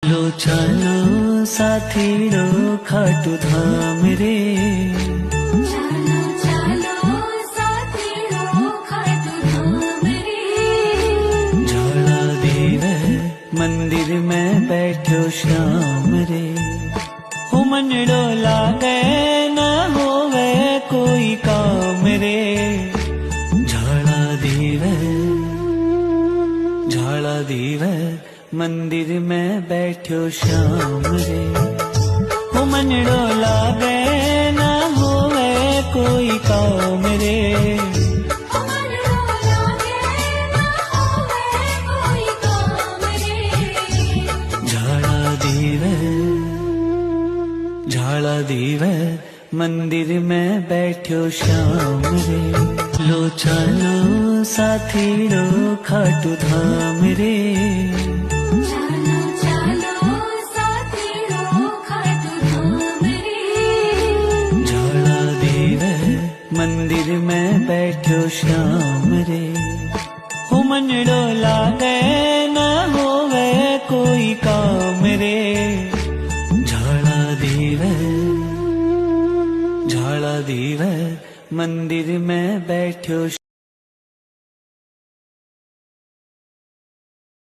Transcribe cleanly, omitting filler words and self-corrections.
लो चलो साथीड़ो खाटू धाम रे, चलो चलो साथीड़ो खाटू धाम रे। झाड़ा दीवे मंदिर में बैठो श्याम रे, हो मनड़ो लागे न होवे कोई काम रे। झाड़ा दीवे मंदिर में बैठो श्याम रे, हो मनड़ो लागे न होवे कोई काम रे। मनड़ो लागे न होवे कोई काम रे। झाड़ा दीवे मंदिर में बैठो श्याम रे, लो चलो साथीड़ो खाटू धाम रे। चलो चलो साथीड़ो खाटू धाम रे। झाड़ा दीवे मंदिर में बैठो श्याम रे, हो मनड़ो लागे न होवे कोई काम रे। झाड़ा दीवे मंदिर में बैठो